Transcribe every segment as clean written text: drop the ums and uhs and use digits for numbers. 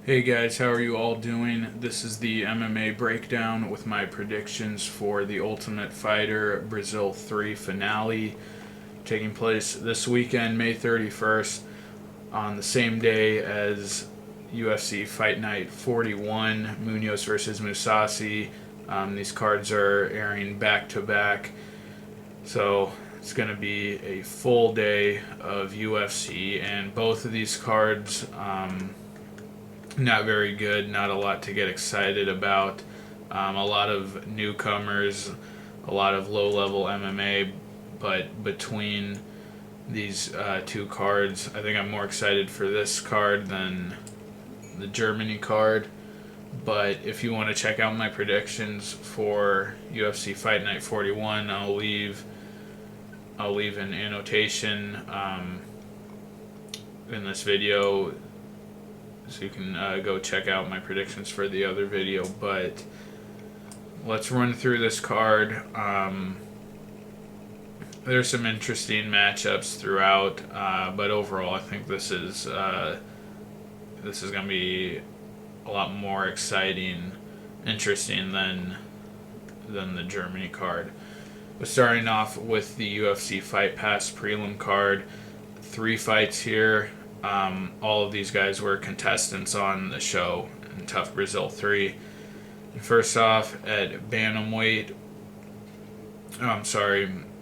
Hey guys, how are you all doing? This is the MMA breakdown with my predictions for the Ultimate Fighter Brazil 3 finale taking place this weekend, May 31st, on the same day as UFC Fight Night 41, Munoz versus Musashi. These cards are airing back to back, so it's going to be a full day of UFC, and both of these cards. Not very good, not a lot to get excited about. A lot of newcomers, a lot of low level MMA, but between these two cards, I think I'm more excited for this card than the Germany card. But if you want to check out my predictions for UFC Fight Night 41, I'll leave an annotation in this video, so you can go check out my predictions for the other video. But let's run through this card. There's some interesting matchups throughout, but overall, I think this is going to be a lot more exciting, interesting than the Germany card. But starting off with the UFC Fight Pass prelim card, 3 fights here. All of these guys were contestants on the show in TUF Brazil 3. First off, at bantamweight,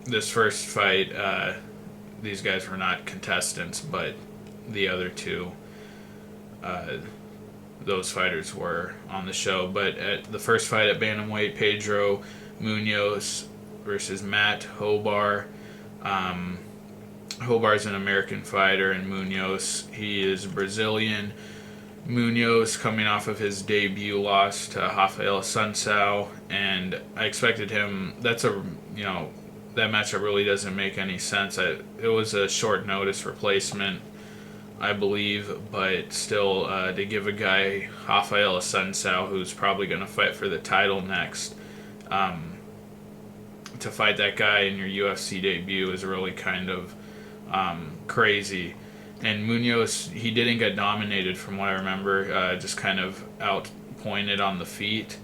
this first fight, these guys were not contestants, but the other two, those fighters were on the show. But at the first fight at bantamweight, Pedro Munoz versus Matt Hobar. Hobar's an American fighter, and Munoz, he is Brazilian. Munoz coming off of his debut loss to Rafael Sunsao, and I expected him. That matchup really doesn't make any sense. It was a short notice replacement, I believe, but still, to give a guy Rafael Sunsao, who's probably going to fight for the title next, to fight that guy in your UFC debut is really kind of crazy. And Munoz, he didn't get dominated from what I remember, just kind of outpointed on the feet.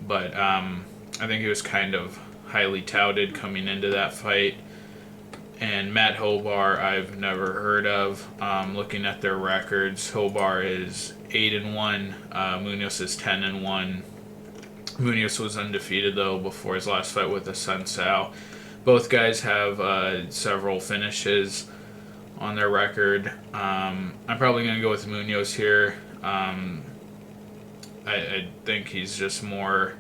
But I think he was kind of highly touted coming into that fight. And Matt Hobar, I've never heard of. Looking at their records, Hobar is 8-1, Munoz is 10-1. Munoz was undefeated though before his last fight with the Sunsao. Both guys have several finishes on their record. I'm probably going to go with Munoz here. I think he's just more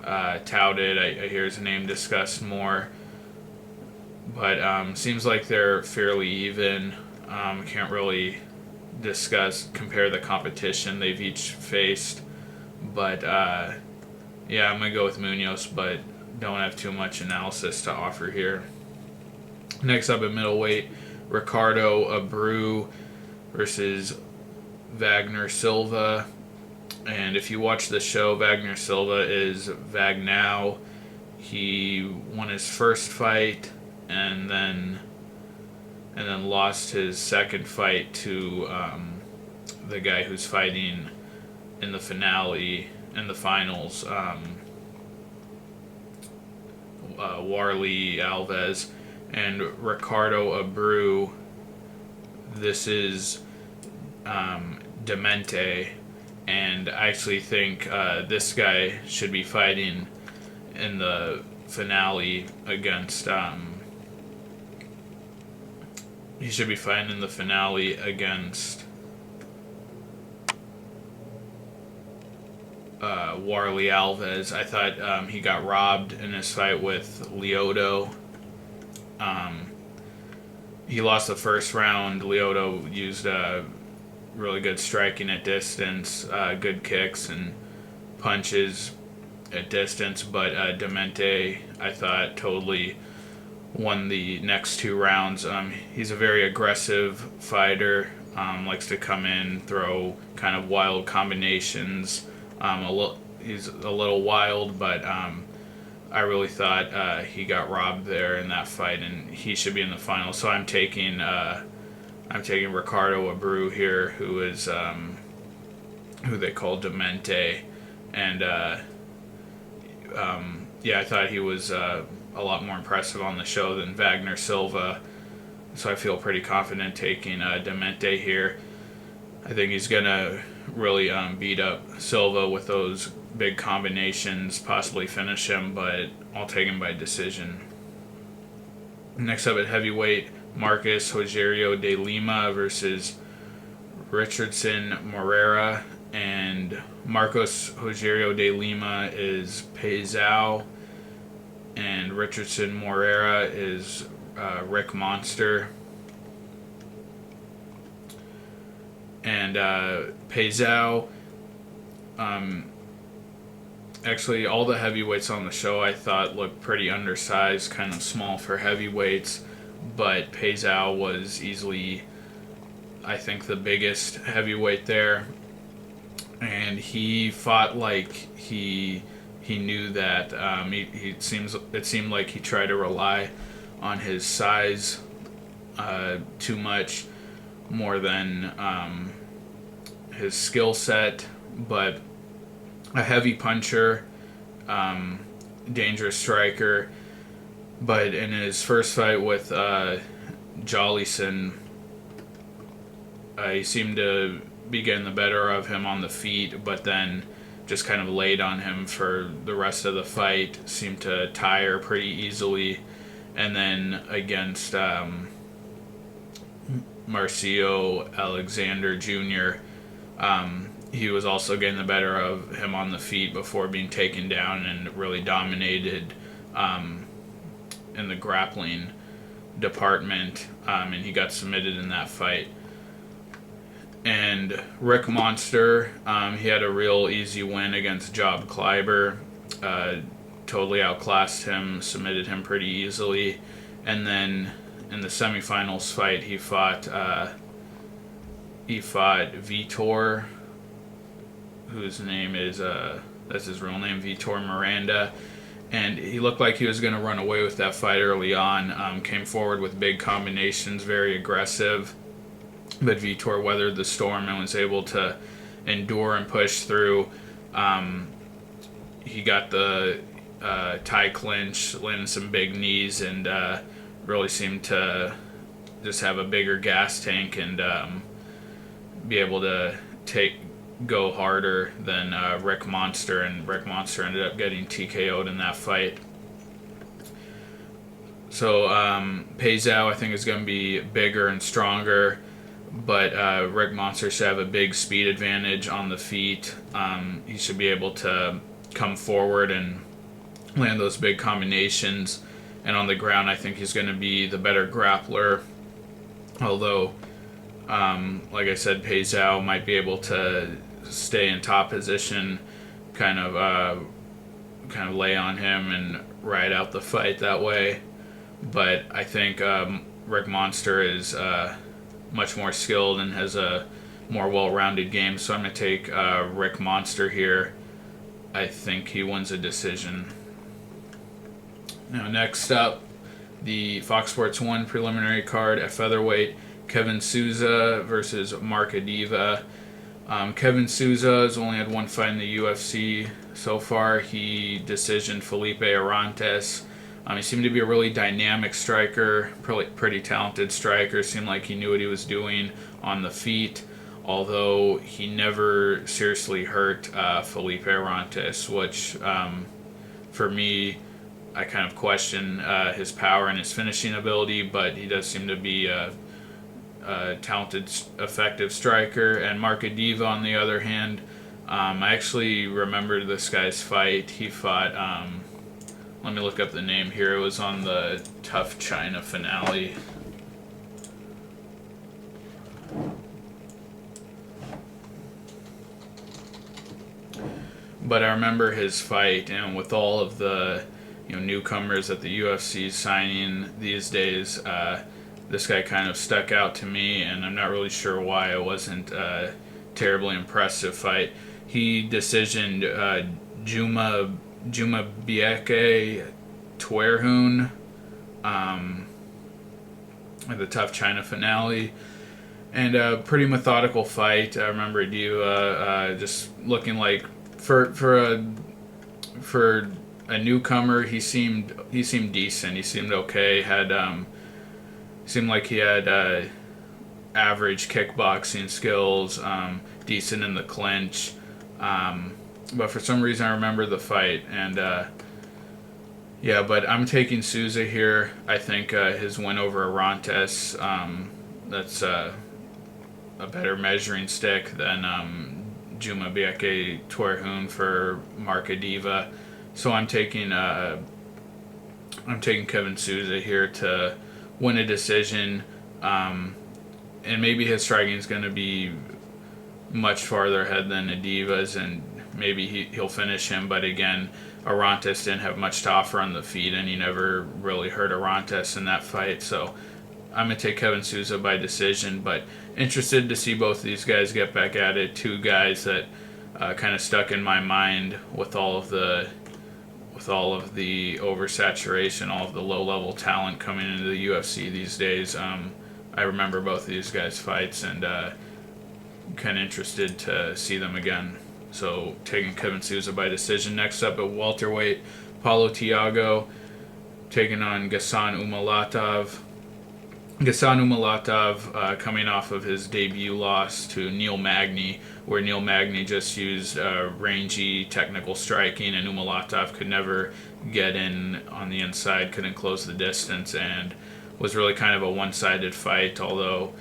touted. I hear his name discussed more. But seems like they're fairly even. Can't really compare the competition they've each faced. But yeah, I'm going to go with Munoz, but don't have too much analysis to offer here. Next up at middleweight, Ricardo Abreu versus Wagner Silva. And if you watch the show, Wagner Silva is Vagnow. He won his first fight and then lost his second fight to the guy who's fighting in the finale, in the finals, Warlley Alves. And Ricardo Abreu, this is Demente, and I actually think this guy should be fighting in the finale against he should be fighting in the finale against Warlley Alves. I thought he got robbed in his fight with Lyoto. He lost the first round. Lyoto used really good striking at distance, good kicks and punches at distance, but Demente, I thought, totally won the next 2 rounds. He's a very aggressive fighter, likes to come in, throw kind of wild combinations. He's a little wild, but I really thought he got robbed there in that fight, and he should be in the final. So I'm taking Ricardo Abreu here, who is who they call Demente, and yeah, I thought he was a lot more impressive on the show than Wagner Silva, so I feel pretty confident taking Demente here. I think he's gonna really beat up Silva with those big combinations, possibly finish him, but I'll take him by decision. Next up at heavyweight, Marcus Rogerio de Lima versus Richardson Morera, and Marcos Rogerio de Lima is Peizao, and Richardson Morera is Rick Monster. And Peizao, actually all the heavyweights on the show I thought looked pretty undersized, kind of small for heavyweights, but Peizao was easily, I think, the biggest heavyweight there, and he fought like he knew that. It seemed like he tried to rely on his size too much, more than his skill set, but a heavy puncher, dangerous striker. But in his first fight with Jolison, he seemed to be getting the better of him on the feet, but then just kind of laid on him for the rest of the fight, seemed to tire pretty easily. And then against Marcio Alexander Jr., he was also getting the better of him on the feet before being taken down, and really dominated in the grappling department, and he got submitted in that fight. And Rick Monster, he had a real easy win against Job Kleiber, totally outclassed him, submitted him pretty easily, and then in the semifinals fight he fought Vitor, whose name is that's his real name, Vitor Miranda, and he looked like he was going to run away with that fight early on. Came forward with big combinations, very aggressive, but Vitor weathered the storm and was able to endure and push through. He got the tie clinch, landed some big knees, and really seemed to just have a bigger gas tank and be able to go harder than Rick Monster, and Rick Monster ended up getting TKO'd in that fight. So Peizao, I think, is going to be bigger and stronger, but Rick Monster should have a big speed advantage on the feet. He should be able to come forward and land those big combinations, and on the ground I think he's going to be the better grappler, although like I said, Peizao might be able to stay in top position, kind of lay on him and ride out the fight that way. But I think Rick Monster is much more skilled and has a more well-rounded game, so I'm going to take Rick Monster here. I think he wins a decision. Now next up, the Fox Sports 1 preliminary card at featherweight, Kevin Souza versus Diva. Kevin Souza has only had one fight in the UFC so far. He decisioned Felipe Arantes. He seemed to be a really dynamic striker, pretty talented striker. Seemed like he knew what he was doing on the feet, although he never seriously hurt Felipe Arantes, which for me, I kind of question his power and his finishing ability, but he does seem to be a talented, effective striker. And Diva, on the other hand, I actually remember this guy's fight. He fought, let me look up the name here. It was on the TUF China finale. But I remember his fight, and with all of the newcomers that the UFC is signing these days, this guy kind of stuck out to me, and I'm not really sure why. It wasn't a terribly impressive fight. He decisioned Juma Bieke Twerhoon at the TUF China finale, and a pretty methodical fight. I remember Diva just looking like for a newcomer, he seemed decent. He seemed okay. Seemed like he had average kickboxing skills, decent in the clinch. But for some reason, I remember the fight, and yeah. But I'm taking Souza here. I think his win over Arantes, that's a better measuring stick than Jumabieke Torhun for Marca Diva. So I'm taking Kevin Souza here to win a decision, and maybe his striking is going to be much farther ahead than a Diva's, and maybe he'll finish him. But again, Arantes didn't have much to offer on the feet, and he never really hurt Arantes in that fight. So I'm going to take Kevin Souza by decision, but interested to see both of these guys get back at it. Two guys that kind of stuck in my mind with all of the oversaturation, all of the low-level talent coming into the UFC these days. I remember both of these guys' fights, and kind of interested to see them again. So taking Kevin Souza by decision. Next up at welterweight, Paulo Thiago taking on Ghassan Umalatov. Ghassan Umalatov coming off of his debut loss to Neil Magny, where Neil Magny just used rangy technical striking, and Umalatov could never get in on the inside, couldn't close the distance, and was really kind of a one-sided fight, although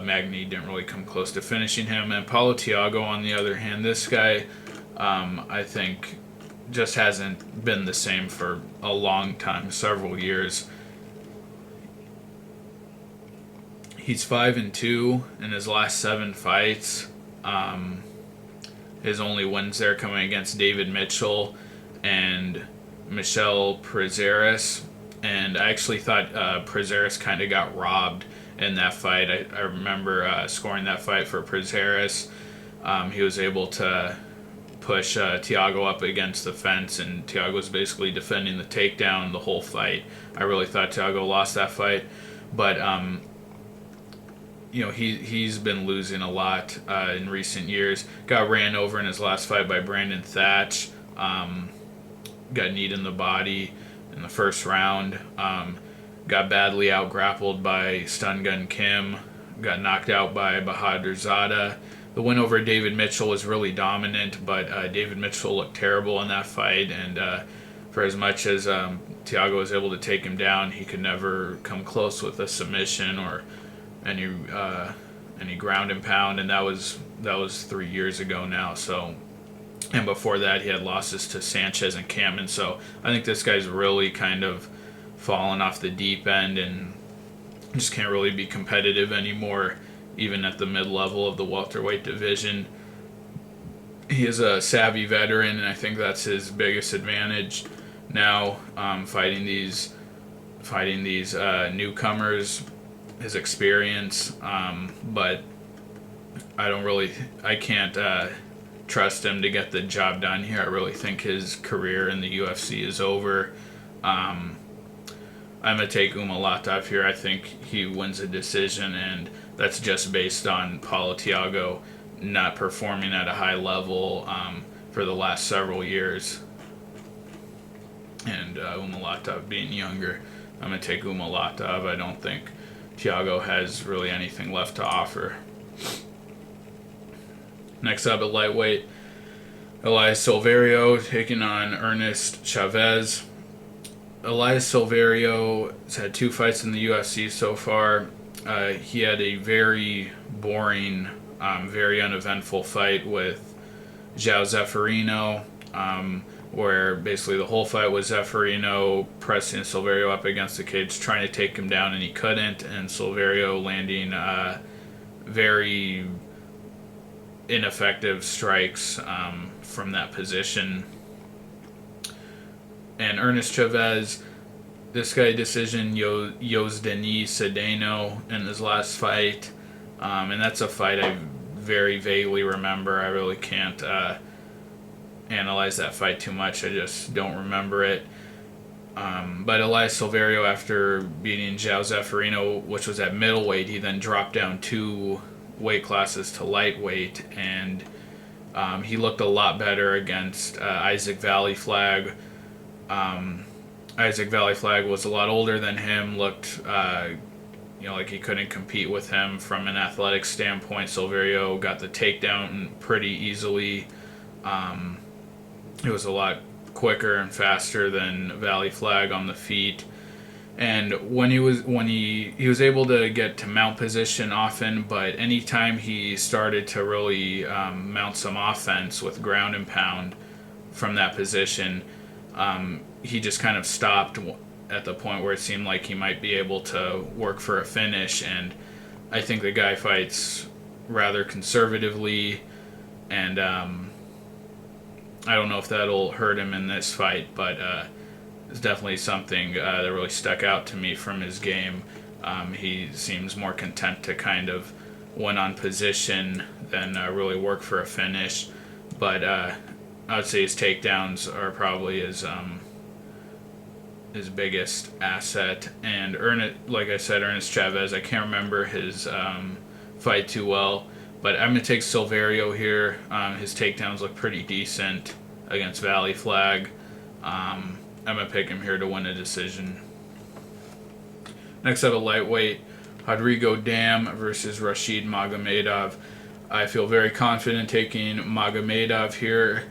Magny didn't really come close to finishing him. And Paulo Thiago, on the other hand, this guy, I think, just hasn't been the same for a long time, several years. He's 5-2 in his last 7 fights. His only wins there coming against David Mitchell and Michel Prazeres. And I actually thought Prazeres kind of got robbed in that fight. I remember scoring that fight for Prazeres. He was able to push Thiago up against the fence, and Thiago was basically defending the takedown the whole fight. I really thought Thiago lost that fight, but he's been losing a lot in recent years. Got ran over in his last fight by Brandon Thatch. Got kneed in the body in the first round. Got badly out-grappled by Stun Gun Kim. Got knocked out by Bahadur Zada. The win over David Mitchell was really dominant, but David Mitchell looked terrible in that fight, and for as much as Thiago was able to take him down, he could never come close with a submission or any ground and pound, and that was 3 years ago now. So, and before that, he had losses to Sanchez and Kamen. So I think this guy's really kind of fallen off the deep end and just can't really be competitive anymore, even at the mid-level of the welterweight division. He is a savvy veteran, and I think that's his biggest advantage now, fighting these newcomers, his experience. But I can't trust him to get the job done here. I really think his career in the UFC is over. I'm going to take Umalatov here. I think he wins a decision, and that's just based on Paulo Thiago not performing at a high level for the last several years. And Umalatov being younger, I'm going to take Umalatov. I don't think Thiago has really anything left to offer. Next up at lightweight, Elias Silverio taking on Ernest Chavez. Elias Silverio has had 2 fights in the UFC so far. He had a very boring, very uneventful fight with João Zeferino, where basically the whole fight was Zeferino pressing Silverio up against the cage, trying to take him down, and he couldn't, and Silverio landing very ineffective strikes from that position. And Ernest Chavez, this guy decision Yozdani Cedeno in his last fight, and that's a fight I very vaguely remember. I really can't analyze that fight too much. I just don't remember it. But Elias Silverio, after beating João Zeffirino, which was at middleweight, he then dropped down 2 weight classes to lightweight, and he looked a lot better against Isaac Valley Flag. Isaac Valley Flag was a lot older than him, looked like he couldn't compete with him from an athletic standpoint. Silverio got the takedown pretty easily. It was a lot quicker and faster than Valley Flag on the feet. And when he was able to get to mount position often, but anytime he started to really mount some offense with ground and pound from that position, he just kind of stopped at the point where it seemed like he might be able to work for a finish. And I think the guy fights rather conservatively, and I don't know if that'll hurt him in this fight, but it's definitely something that really stuck out to me from his game. He seems more content to kind of win on position than really work for a finish. But I would say his takedowns are probably his biggest asset. And like I said, Ernest Chavez, I can't remember his fight too well, but I'm going to take Silverio here. His takedowns look pretty decent against Valley Flag. I'm going to pick him here to win a decision. Next up, a lightweight, Rodrigo Dam versus Rashid Magomedov. I feel very confident taking Magomedov here.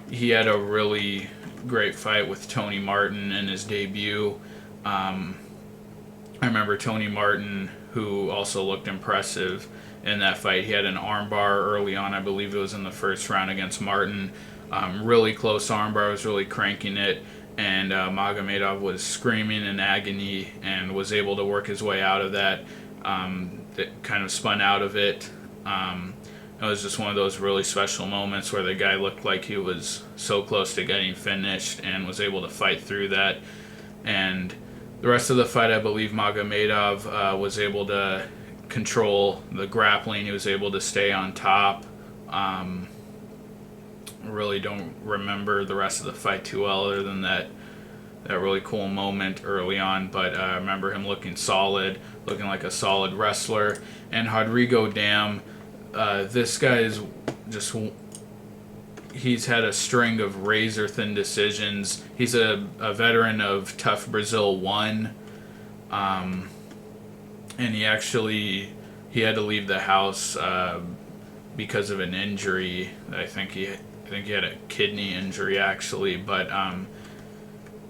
He had a really great fight with Tony Martin in his debut. I remember Tony Martin, who also looked impressive in that fight. He had an armbar early on. I believe it was in the first round against Martin. Really close armbar, was really cranking it, and Magomedov was screaming in agony and was able to work his way out of that. It kind of spun out of it. It was just one of those really special moments where the guy looked like he was so close to getting finished and was able to fight through that. And the rest of the fight, I believe Magomedov was able to control the grappling. He was able to stay on top. Really don't remember the rest of the fight too well, other than that really cool moment early on. But I remember him looking solid, looking like a solid wrestler. And Rodrigo Dam, this guy is just, he's had a string of razor thin decisions. He's a veteran of TUF Brazil 1, and he had to leave the house because of an injury. I think he had a kidney injury actually, but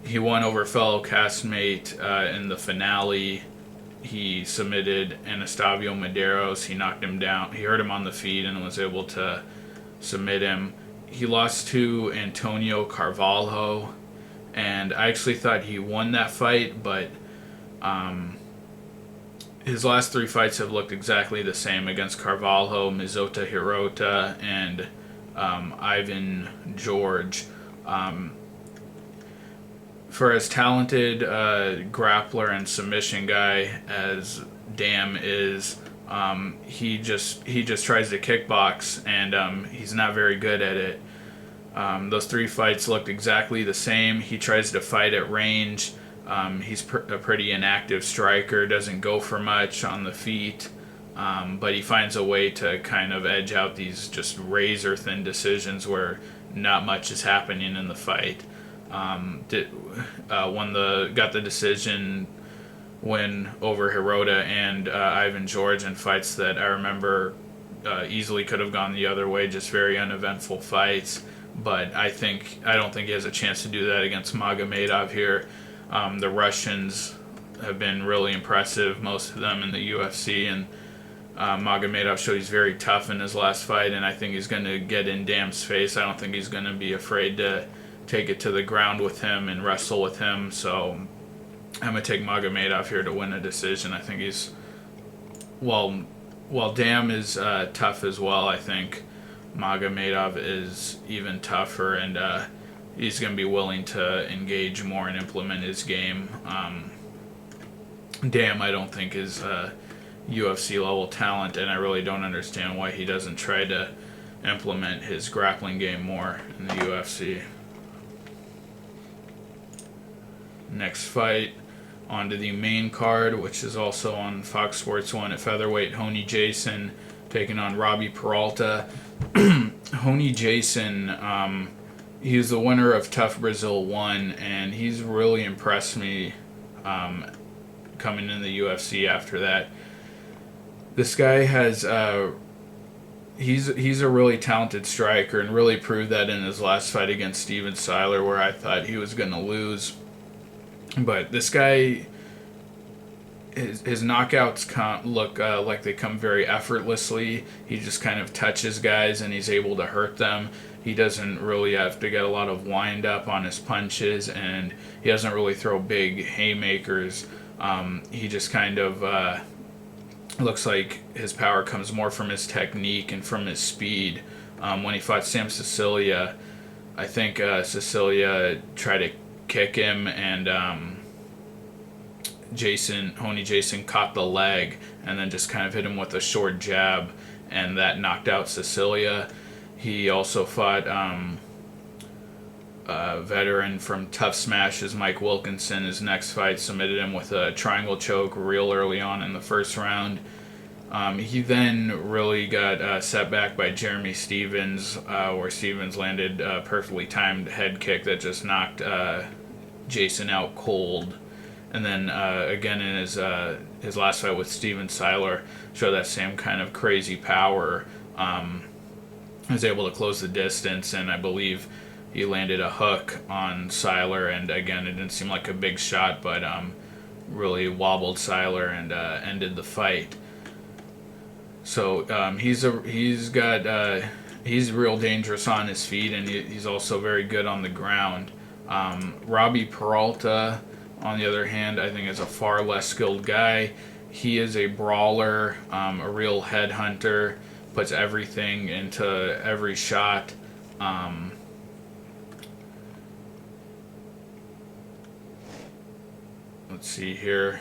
he won over fellow castmate in the finale. He submitted Anastacio Medeiros. He knocked him down. He hurt him on the feet and was able to submit him. He lost to Antonio Carvalho, and I actually thought he won that fight, but his last 3 fights have looked exactly the same against Carvalho, Mizota Hirota, and Ivan George. For as talented grappler and submission guy as Dam is, he just tries to kickbox, and he's not very good at it. Those 3 fights looked exactly the same. He tries to fight at range. He's a pretty inactive striker, doesn't go for much on the feet, but he finds a way to kind of edge out these just razor thin decisions where not much is happening in the fight. Got the decision win over Hirota and Ivan George in fights that I remember easily could have gone the other way, just very uneventful fights. But I don't think he has a chance to do that against Magomedov here. The Russians have been really impressive, most of them in the UFC, and Magomedov showed he's very tough in his last fight, and I think he's going to get in Dam's face. I don't think he's going to be afraid to take it to the ground with him and wrestle with him, so I'm going to take Magomedov here to win a decision. I think he's, while Dam is tough as well, I think Magomedov is even tougher, and he's going to be willing to engage more and implement his game. Dam, I don't think, is UFC level talent, and I really don't understand why he doesn't try to implement his grappling game more in the UFC. Next fight, onto the main card, which is also on Fox Sports 1 at featherweight. Honey Jason taking on Robbie Peralta. Honey Jason, he's the winner of TUF Brazil 1, and he's really impressed me coming in the UFC after that. This guy has... He's a really talented striker and really proved that in his last fight against Steven Siler, where I thought he was going to lose. But this guy, his knockouts look like they come very effortlessly. He just kind of touches guys and he's able to hurt them. He doesn't really have to get a lot of wind up on his punches, and he doesn't really throw big haymakers. He just kind of... looks like his power comes more from his technique and from his speed. When he fought Sam Sicilia, I think Sicilia tried to kick him, and Honey Jason caught the leg and then just kind of hit him with a short jab, and that knocked out Sicilia. He also fought a veteran from Tough Smashes, Mike Wilkinson. His next fight submitted him with a triangle choke real early on in the first round. He then really got set back by Jeremy Stevens, where Stevens landed a perfectly timed head kick that just knocked Jason out cold. And then again in his last fight with Steven Siler, showed that same kind of crazy power. Was able to close the distance, and I believe he landed a hook on Siler, and again, it didn't seem like a big shot, but really wobbled Siler and ended the fight. So he's real dangerous on his feet, and he's also very good on the ground. Robbie Peralta, on the other hand, I think is a far less skilled guy. He is a brawler, a real headhunter, puts everything into every shot. Let's see here.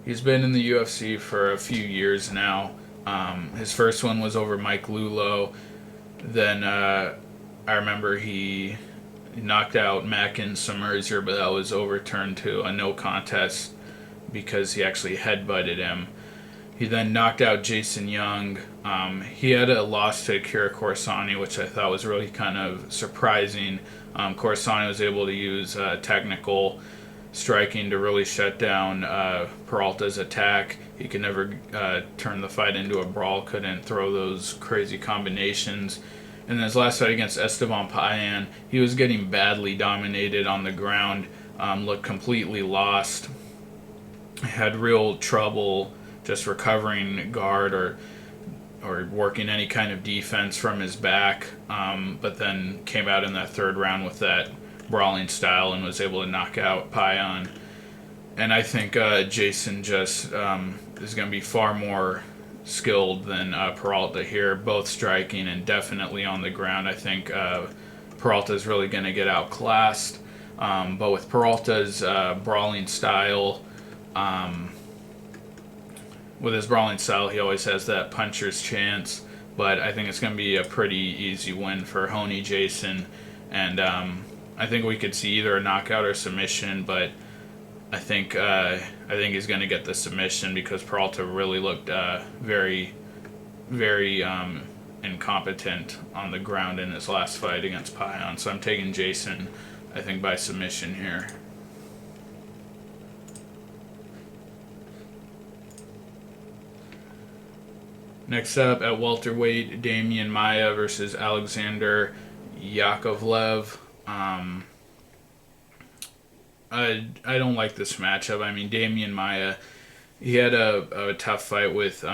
He's been in the UFC for a few years now. His first one was over Mike Lulo. Then I remember he knocked out Mackin Samerzier, but that was overturned to a no contest because he actually headbutted him. He then knocked out Jason Young. He had a loss to Akira Corsani, which I thought was really kind of surprising. Corsani was able to use technical striking to really shut down Peralta's attack. He could never turn the fight into a brawl, couldn't throw those crazy combinations. And in his last fight against Esteban Payan, he was getting badly dominated on the ground, looked completely lost, had real trouble just recovering guard or working any kind of defense from his back, but then came out in that third round with that brawling style and was able to knock out Payan. And I think Jason just is going to be far more skilled than Peralta here, both striking and definitely on the ground. I think Peralta is really going to get outclassed, but with Peralta's brawling style, he always has that puncher's chance. But I think it's going to be a pretty easy win for Honey Jason, and I think we could see either a knockout or submission, but I think he's going to get the submission because Peralta really looked very, very incompetent on the ground in his last fight against Payan. So I'm taking Jason, I think, by submission here. Next up at welterweight, Damian Maia versus Alexander Yakovlev. I don't like this matchup. I mean, Damian Maia, he had a tough fight with...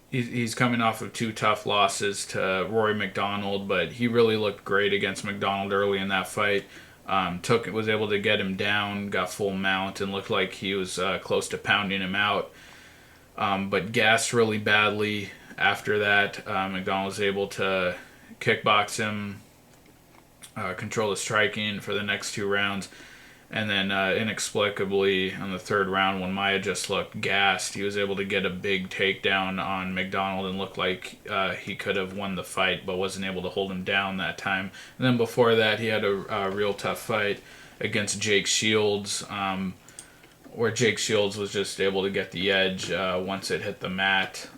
He's coming off of 2 tough losses to Rory McDonald, but he really looked great against McDonald early in that fight. Was able to get him down, got full mount, and looked like he was close to pounding him out. But gassed really badly after that. McDonald was able to kickbox him, control the striking for the next 2 rounds. And then inexplicably in the 3rd round, when Maia just looked gassed, he was able to get a big takedown on McDonald and looked like he could have won the fight, but wasn't able to hold him down that time. And then before that, he had a real tough fight against Jake Shields, where Jake Shields was just able to get the edge once it hit the mat,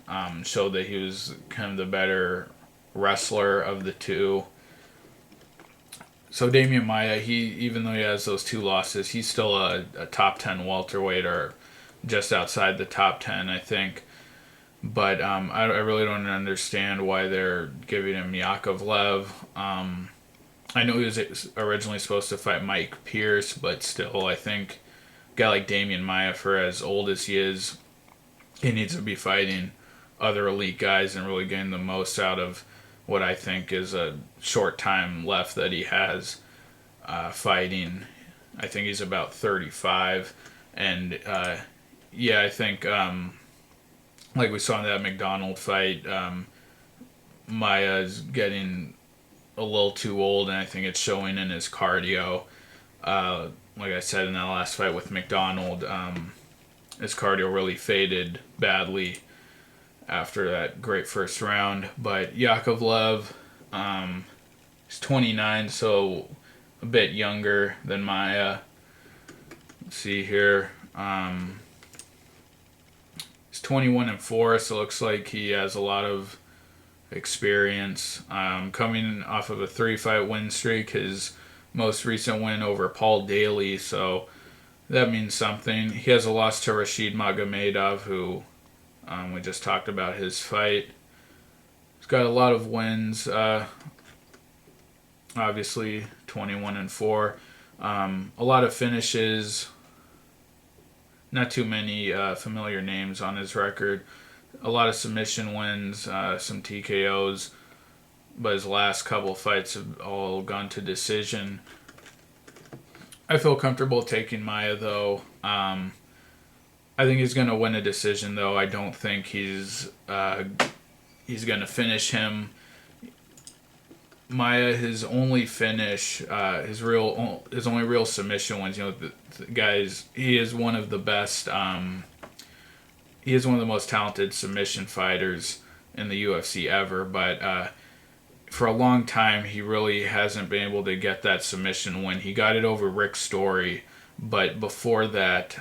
showed that he was kind of the better wrestler of the two. So Damian Maia, even though he has those 2 losses, he's still a top 10 welterweight, or just outside the top 10, I think. But I really don't understand why they're giving him Yakovlev. I know he was originally supposed to fight Mike Pierce, but still, I think a guy like Damian Maia, for as old as he is, he needs to be fighting other elite guys and really getting the most out of what I think is a short time left that he has fighting. I think he's about 35. And, I think, like we saw in that McDonald fight, Maia's getting a little too old, and I think it's showing in his cardio. Like I said in that last fight with McDonald, his cardio really faded badly after that great first round. But Yakovlev, he's 29, so a bit younger than Maia. Let's see here. He's 21-4, so it looks like he has a lot of experience. Coming off of a 3-fight win streak, his most recent win over Paul Daly, so that means something. He has a loss to Rashid Magomedov, who we just talked about his fight. He's got a lot of wins, obviously 21-4. A lot of finishes, not too many familiar names on his record. A lot of submission wins, some TKOs, but his last couple fights have all gone to decision. I feel comfortable taking Maia, though. I think he's going to win a decision, though. I don't think he's going to finish him. Maia, his only finish, his only real submission wins. The guys, he is one of the best. He is one of the most talented submission fighters in the UFC ever, but for a long time he really hasn't been able to get that submission win. He got it over Rick Story, but before that,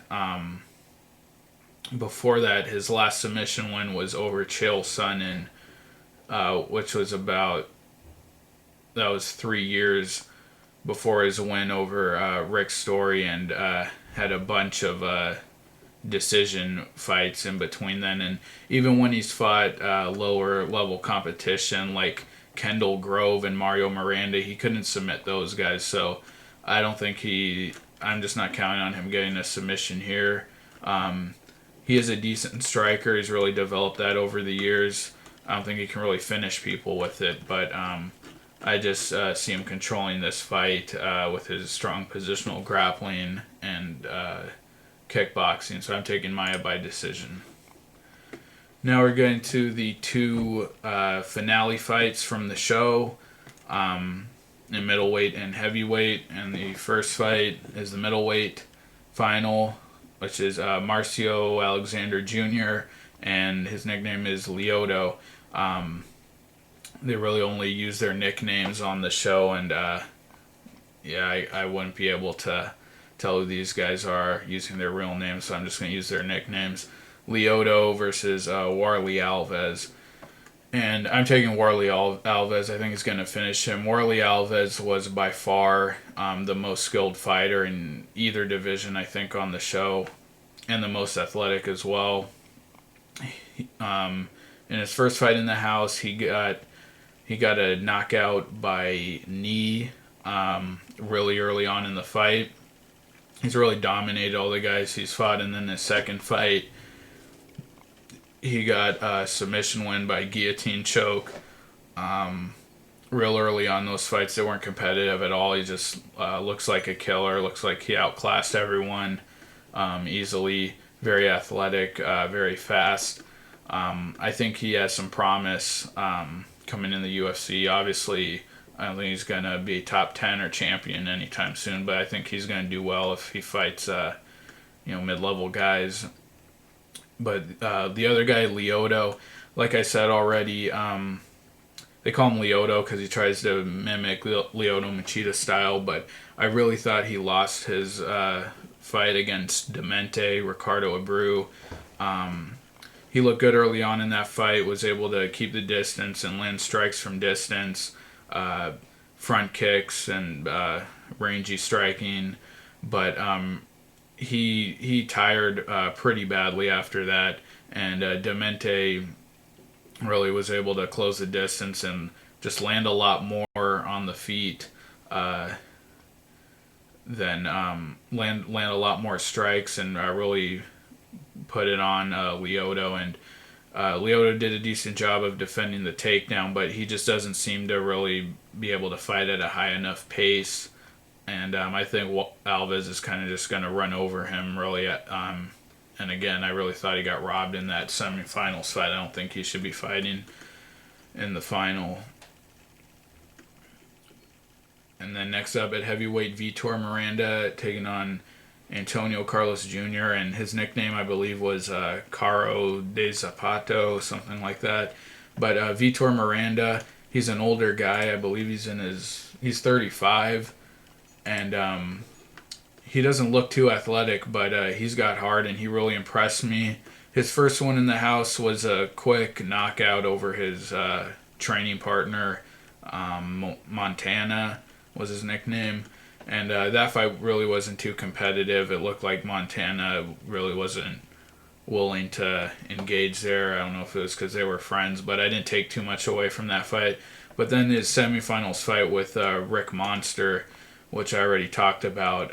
his last submission win was over Chael Sonnen, which was that was 3 years before his win over Rick Story, and had a bunch of decision fights in between then. And even when he's fought lower level competition like Kendall Grove and Mario Miranda, he couldn't submit those guys. So I don't think I'm just not counting on him getting a submission here. He is a decent striker. He's really developed that over the years. I don't think he can really finish people with it, but I just see him controlling this fight with his strong positional grappling and kickboxing. So I'm taking Maia by decision. Now we're getting to the 2 finale fights from the show, in middleweight and heavyweight. And the first fight is the middleweight final, which is Marcio Alexander Jr., and his nickname is Lyoto. They really only use their nicknames on the show, and I wouldn't be able to tell who these guys are using their real names, so I'm just going to use their nicknames. Lyoto versus Warley Alves. And I'm taking Warley Alves. I think he's going to finish him. Warley Alves was by far the most skilled fighter in either division, I think, on the show, and the most athletic as well. In his first fight in the house, he got a knockout by knee really early on in the fight. He's really dominated all the guys he's fought, and then his second fight, he got a submission win by guillotine choke. Real early on those fights, they weren't competitive at all. He just looks like a killer. Looks like he outclassed everyone easily. Very athletic, very fast. I think he has some promise coming in the UFC. Obviously, I don't think he's going to be top 10 or champion anytime soon, but I think he's going to do well if he fights mid-level guys. But the other guy, Lyoto, like I said already, the they call him Lyoto because he tries to mimic Lyoto Machida style, but I really thought he lost his fight against Demente, Ricardo Abreu. He looked good early on in that fight, was able to keep the distance and land strikes from distance, front kicks and rangy striking, but he tired pretty badly after that, and Demente really was able to close the distance and just land a lot more on the feet than land a lot more strikes and really put it on Lyoto. And Lyoto did a decent job of defending the takedown, but he just doesn't seem to really be able to fight at a high enough pace. And I think Alves is kind of just going to run over him really. And again, I really thought he got robbed in that semifinals fight. I don't think he should be fighting in the final. And then next up at heavyweight, Vitor Miranda taking on Antonio Carlos Jr. And his nickname, I believe, was Caro de Zapato, something like that. But Vitor Miranda, he's an older guy. I believe he's 35. And he doesn't look too athletic, but he's got heart, and he really impressed me. His first one in the house was a quick knockout over his training partner, Montana was his nickname. And that fight really wasn't too competitive. It looked like Montana really wasn't willing to engage there. I don't know if it was because they were friends, but I didn't take too much away from that fight. But then his semifinals fight with Rick Monster, which I already talked about.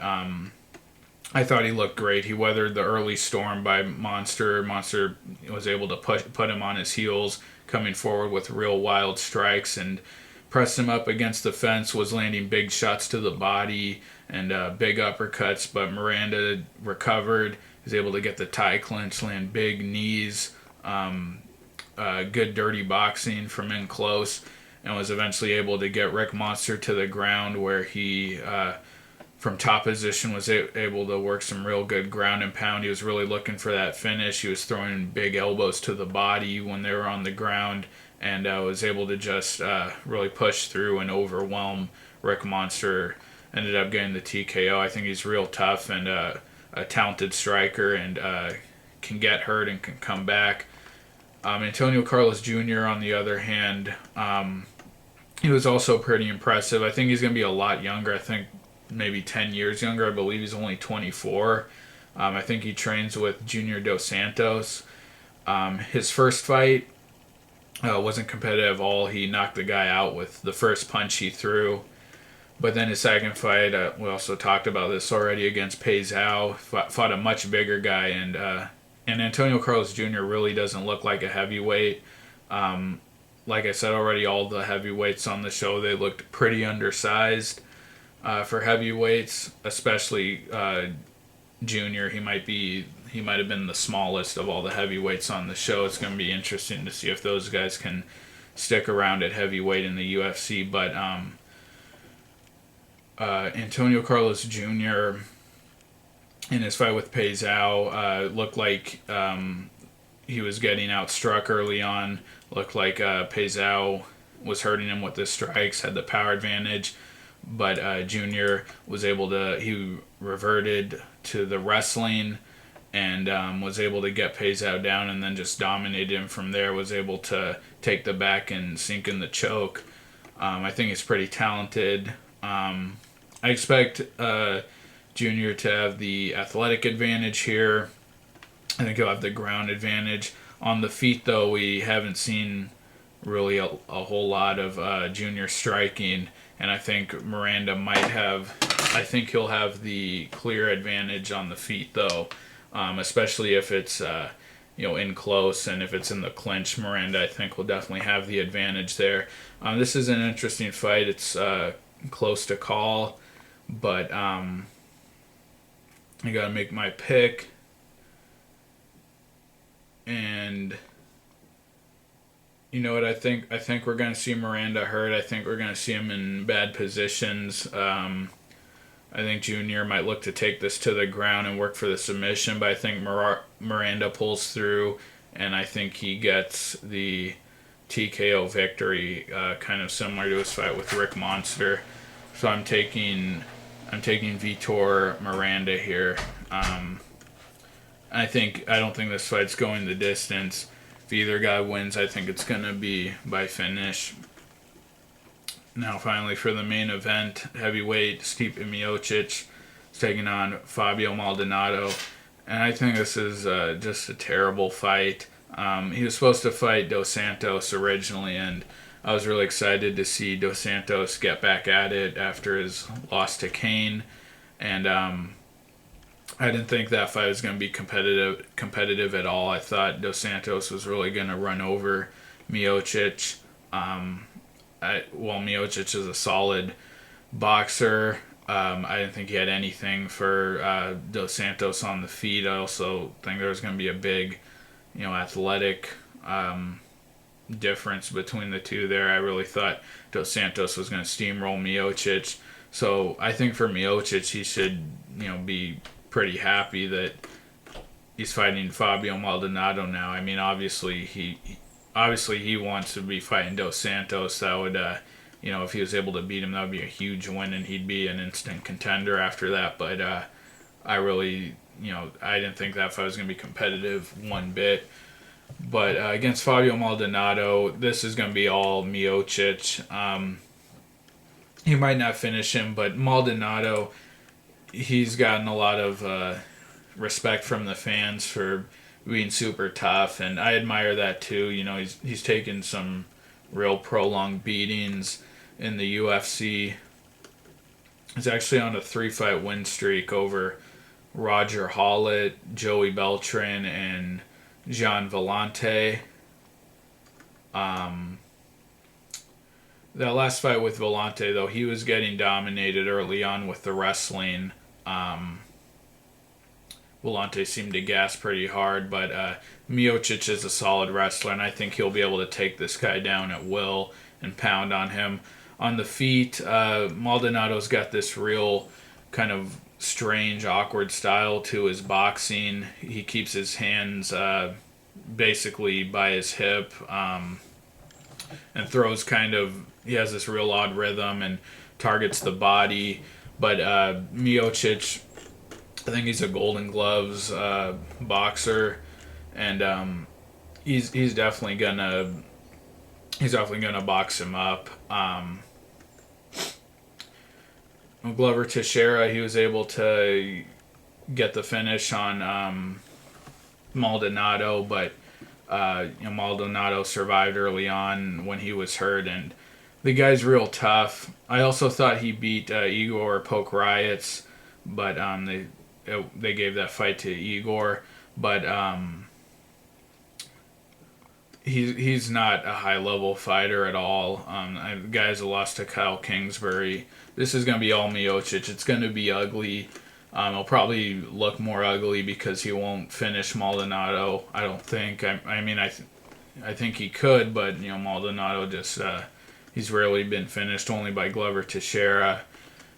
I thought he looked great. He weathered the early storm by Monster. Monster was able to put him on his heels, coming forward with real wild strikes and pressed him up against the fence, was landing big shots to the body and big uppercuts, but Miranda recovered, was able to get the tie clinch, land big knees, good dirty boxing from in close, and was eventually able to get Rick Monster to the ground where he, from top position, was able to work some real good ground and pound. He was really looking for that finish. He was throwing big elbows to the body when they were on the ground, and was able to just really push through and overwhelm Rick Monster. Ended up getting the TKO. I think he's real tough and a talented striker, and can get hurt and can come back. Antonio Carlos Jr., on the other hand, he was also pretty impressive. I think he's going to be a lot younger. I think maybe 10 years younger. I believe he's only 24. I think he trains with Junior Dos Santos. His first fight wasn't competitive at all. He knocked the guy out with the first punch he threw. But then his second fight, we also talked about this already, against Peizao, fought a much bigger guy. And Antonio Carlos Jr. really doesn't look like a heavyweight. Like I said already, all the heavyweights on the show, they looked pretty undersized for heavyweights, especially Junior. He might have been the smallest of all the heavyweights on the show. It's going to be interesting to see if those guys can stick around at heavyweight in the UFC. But Antonio Carlos Jr. in his fight with Peizao looked like he was getting outstruck early on. Looked like Peizao was hurting him with the strikes, had the power advantage, but Junior was able to, he reverted to the wrestling and was able to get Peizao down, and then just dominated him from there, was able to take the back and sink in the choke. I think he's pretty talented. I expect Junior to have the athletic advantage here. I think he'll have the ground advantage. On the feet, though, we haven't seen really a whole lot of Junior striking, and I think Miranda might have, I think he'll have the clear advantage on the feet, though, especially if it's in close, and if it's in the clinch. Miranda, I think, will definitely have the advantage there. This is an interesting fight. It's close to call, but I gotta make my pick. And you know what, I think we're gonna see Miranda hurt. I think we're gonna see him in bad positions. I think Junior might look to take this to the ground and work for the submission, but I think Miranda pulls through, and I think he gets the TKO victory, kind of similar to his fight with Rick Monster. So I'm taking Vitor Miranda here. I don't think this fight's going the distance. If either guy wins, I think it's gonna be by finish. Now, finally, for the main event, heavyweight Stipe Miocic is taking on Fabio Maldonado, and I think this is just a terrible fight. He was supposed to fight Dos Santos originally, and I was really excited to see Dos Santos get back at it after his loss to Kane, and I didn't think that fight was going to be competitive at all. I thought Dos Santos was really going to run over Miocic. Miocic is a solid boxer. I didn't think he had anything for Dos Santos on the feet. I also think there was going to be a big, athletic difference between the two there. I really thought Dos Santos was going to steamroll Miocic. So I think for Miocic, he should, be pretty happy that he's fighting Fabio Maldonado now. I mean, obviously he wants to be fighting Dos Santos. That would, if he was able to beat him, that would be a huge win, and he'd be an instant contender after that. But I really, I didn't think that fight was going to be competitive one bit. But against Fabio Maldonado, this is going to be all Miocic. He might not finish him, but Maldonado, he's gotten a lot of respect from the fans for being super tough, and I admire that too. He's taken some real prolonged beatings in the UFC. He's actually on a 3-fight win streak over Roger Hollett, Joey Beltran, and Jean Vellante. That last fight with Vellante, though, he was getting dominated early on with the wrestling. Vellante seemed to gas pretty hard, but Miocic is a solid wrestler, and I think he'll be able to take this guy down at will and pound on him. On the feet, Maldonado's got this real kind of strange, awkward style to his boxing. He keeps his hands basically by his hip and throws he has this real odd rhythm and targets the body. But Miocic, I think he's a Golden Gloves boxer, and he's definitely gonna box him up. Glover Teixeira, he was able to get the finish on Maldonado, but Maldonado survived early on when he was hurt, and the guy's real tough. I also thought he beat Igor Poke Riots, but they gave that fight to Igor, but he's not a high level fighter at all. The guys that lost to Kyle Kingsbury. This is going to be all Miocic. It's going to be ugly. It'll probably look more ugly because he won't finish Maldonado, I don't think. I think he could, but Maldonado just he's rarely been finished, only by Glover Teixeira.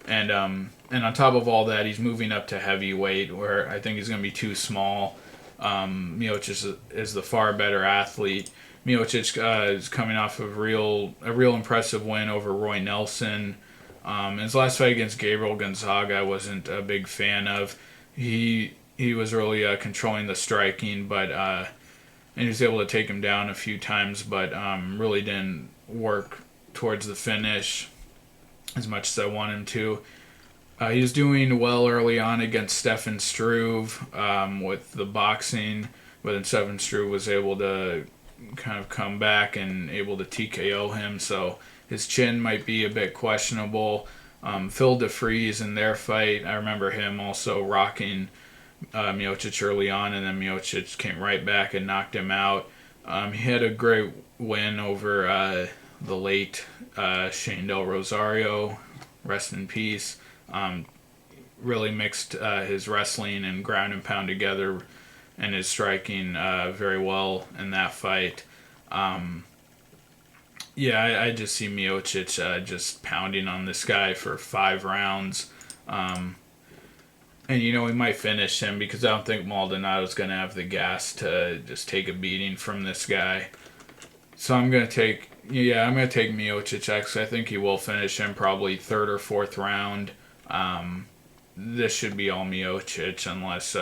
And on top of all that, he's moving up to heavyweight, where I think he's going to be too small. Miocic is the far better athlete. Miocic is coming off of a real impressive win over Roy Nelson. His last fight against Gabriel Gonzaga, I wasn't a big fan of. He was really controlling the striking, but and he was able to take him down a few times, but really didn't work towards the finish as much as I want him to. He was doing well early on against Stefan Struve with the boxing, but then Stefan Struve was able to kind of come back and able to TKO him, so his chin might be a bit questionable. Phil DeFries in their fight, I remember him also rocking Miocic early on, and then Miocic came right back and knocked him out. He had a great win over the late Shane Del Rosario, rest in peace. Really mixed his wrestling and ground and pound together and his striking very well in that fight. I just see Miocic just pounding on this guy for 5 rounds. And he might finish him because I don't think Maldonado's going to have the gas to just take a beating from this guy. So I'm gonna take Miocic. Actually, I think he will finish him probably third or fourth round. This should be all Miocic unless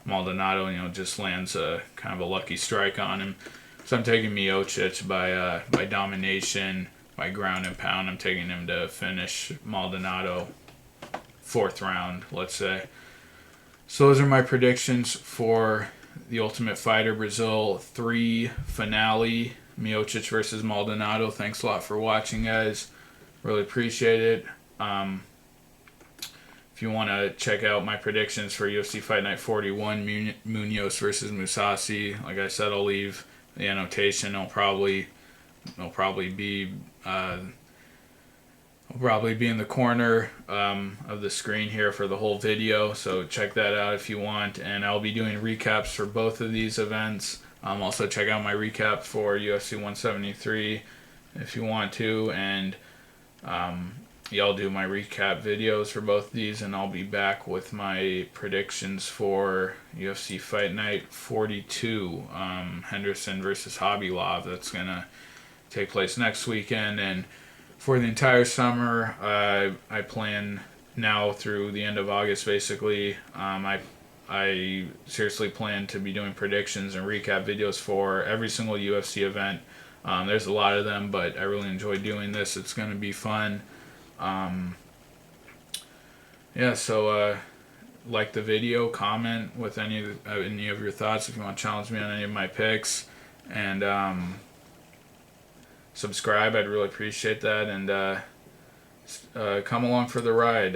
Maldonado, just lands a kind of a lucky strike on him. So I'm taking Miocic by domination, by ground and pound. I'm taking him to finish Maldonado fourth round, let's say. So those are my predictions for the Ultimate Fighter Brazil 3 finale. Miocic versus Maldonado. Thanks a lot for watching, guys. Really appreciate it. If you want to check out my predictions for UFC Fight Night 41, Munoz versus Musashi, like I said, I'll leave the annotation. It'll probably be in the corner of the screen here for the whole video. So check that out if you want. And I'll be doing recaps for both of these events. Also check out my recap for UFC 173 if you want to, and y'all do my recap videos for both these, and I'll be back with my predictions for UFC Fight Night 42, Henderson versus Hobilov. That's gonna take place next weekend, and for the entire summer, I plan now through the end of August, basically. I seriously plan to be doing predictions and recap videos for every single UFC event. There's a lot of them, but I really enjoy doing this. It's going to be fun. So like the video, comment with any of your thoughts if you want to challenge me on any of my picks, and subscribe. I'd really appreciate that, and come along for the ride.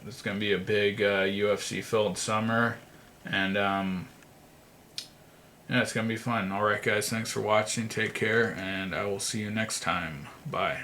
It's going to be a big UFC-filled summer, and it's going to be fun. All right, guys, thanks for watching. Take care, and I will see you next time. Bye.